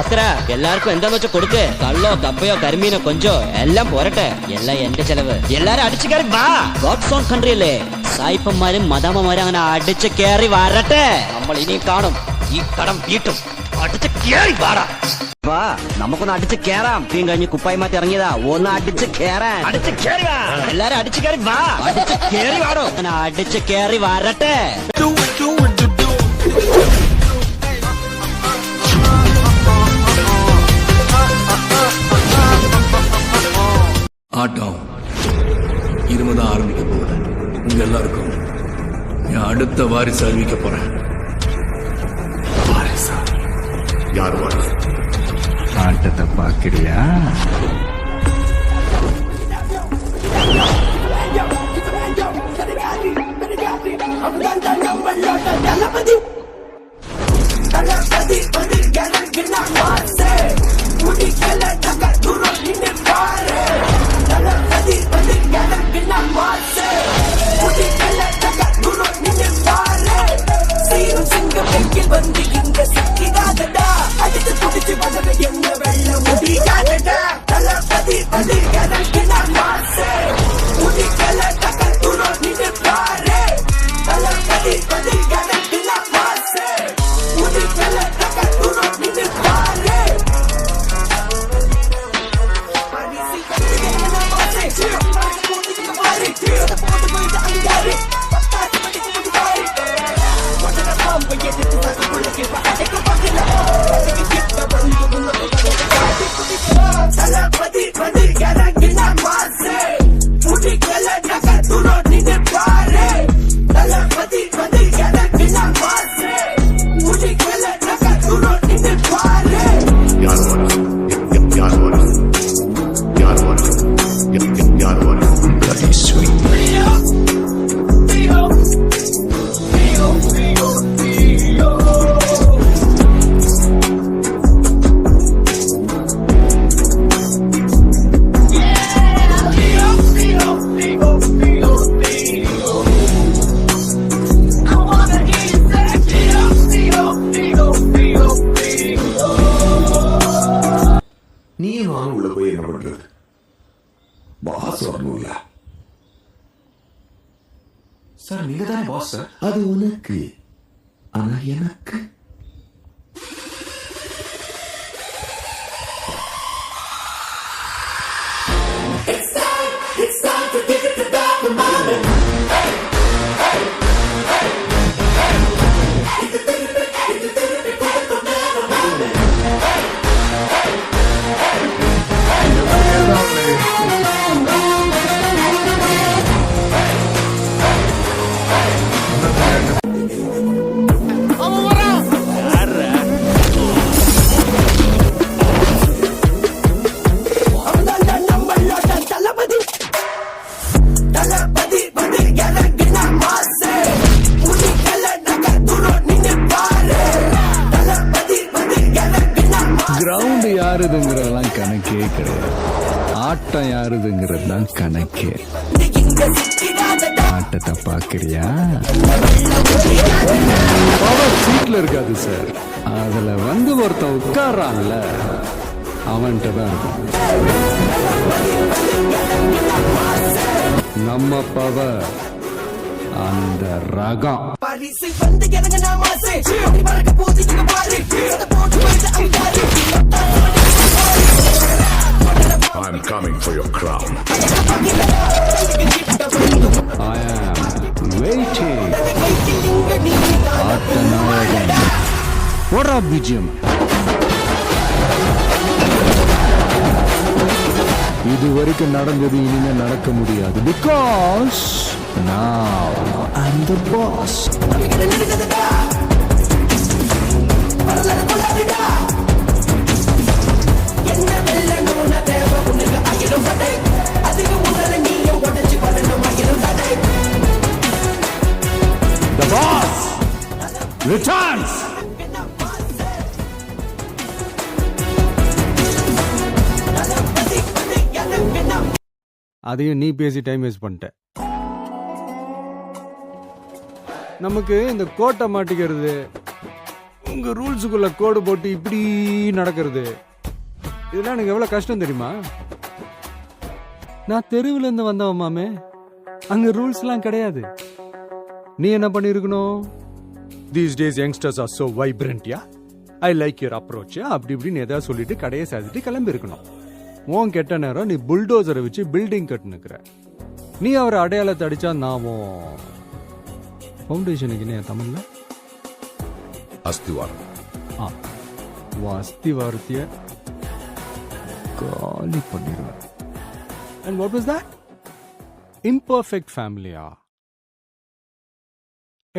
ഭാസ്കര എല്ലാവർക്കും എന്താന്ന് വെച്ചാൽ കൊടുക്ക്. കള്ളോ കപ്പയോ കരിമീനോ കൊഞ്ചോ എല്ലാം പോരട്ടെ. എല്ലാം എന്റെ ചെലവ്. എല്ലാരും അടിച്ചു കയറി വാ. ഗോഡ്സ് ഓൺ കൺട്രി അല്ലേ. സായിപ്പന്മാരും മദാമ്മമാരും അങ്ങനെ അടിച്ചു കയറി വരട്ടെ. നമ്മൾ ഇനിയും കാണും. ഈ കടം വീട്ടും. അടിച്ചു കയറി വാടാ. വാ, നമുക്കൊന്ന് അടിച്ചു കേറാം. തീം കഴിഞ്ഞ് കുപ്പായി മാറ്റി ഇറങ്ങിയതാ. ഒന്ന് അടിച്ചു കേറാൻ. അടിച്ചു കയറി വാ. എല്ലാരും അടിച്ചു കയറി വാ. അടിച്ചു കയറി വാടോ. അങ്ങനെ അടിച്ചു കയറി വരട്ടെ. ஆட்டம் இருமதான் ஆரம்பிக்க போகுது. உங்க எல்லாருக்கும் நான் அடுத்த வாரிசு அறிவிக்க போறேன். வாரிசா? யார் வாரிசு? ஆட்டத்தை பாக்குறியா? சார் நீங்க தானே பாஸ் சார். அது உனக்கு, ஆனா எனக்கு கிரவுண்ட் யாருதுங்கிறதெல்லாம் கணக்கே கிடையாது. ஆட்டம் யாருதுங்கிறது தான் கணக்கே. ஆட்டத்தை பாக்குறியா? பவர் சீட்ல இருக்காது சார். அதுல வந்து ஒருத்தன் உட்கார்றான்ல, அவன்கிட்ட தான் இருக்கும் நம்ம பவர். அந்த ரகம் I'm coming for your crown. I am waiting. ஆட்டநாயகன். What up, BGM? இதுவரைக்கும் நடந்தது இனிமே நடக்க முடியாது. Because now I'm the boss. The boss returns. அதையும் நீ பேசி டைம் வேஸ்ட் பண்ணிட்ட. நமக்கு இந்த கோட்டை மாட்டிக்கிறது, உங்க ரூல்ஸுக்குள்ள கோடு போட்டு இப்படி நடக்கிறது இதெல்லாம் எனக்கு எவ்வளவு கஷ்டம் தெரியுமா? நான் தெருவுல இருந்து வந்தவன் மாமே, அங்க ரூல்ஸ் எல்லாம் கிடையாது. நீ என்ன பண்ணிருக்கணும்? These days youngsters are so vibrant yeah, I like your approach, அப்படி இப்படின்னு ஏதாவது சொல்லிட்டு கடையை சாதிட்டு கிளம்பி இருக்கணும். உன் கெட்ட நேரம் நீ புல்டோசரை வச்சு பில்டிங் கட்டுனுக்குற. நீ அவரை அடையாளத்தை அடிச்சா நான் ஃபவுண்டேஷனுக்கு என்ன தமிழ்ல அஸ்திவாரம். உன் அஸ்திவாரத்திய காலி பண்ணிடுவேன். And what was that? Imperfect family-ஆ?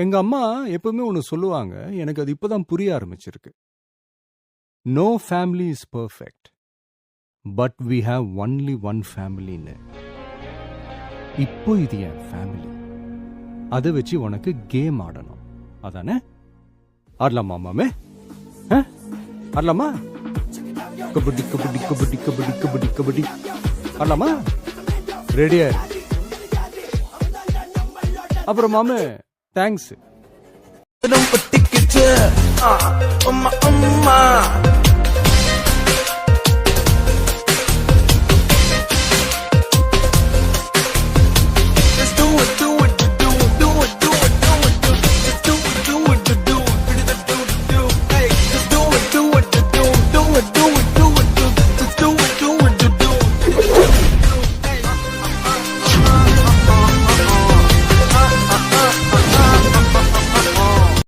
எங்க அம்மா எப்பவுமே ஒன்று சொல்லுவாங்க, எனக்கு அது இப்பதான் புரிய ஆரம்பிச்சிருக்கு. No family is perfect, but we have only one family-ன்னு. இப்போ இது என் ஃபேமிலி, அதை வச்சு உனக்கு கேம் ஆடணும், அதானே? ஆடலாமா மாமே? ஆடலாமா? கபடி கபடி கபடி கபடி கபடி கபடி ஆடலாமா? ரெடியா? அப்புறம் மாமே தேங்க்ஸ். Don't put tickets,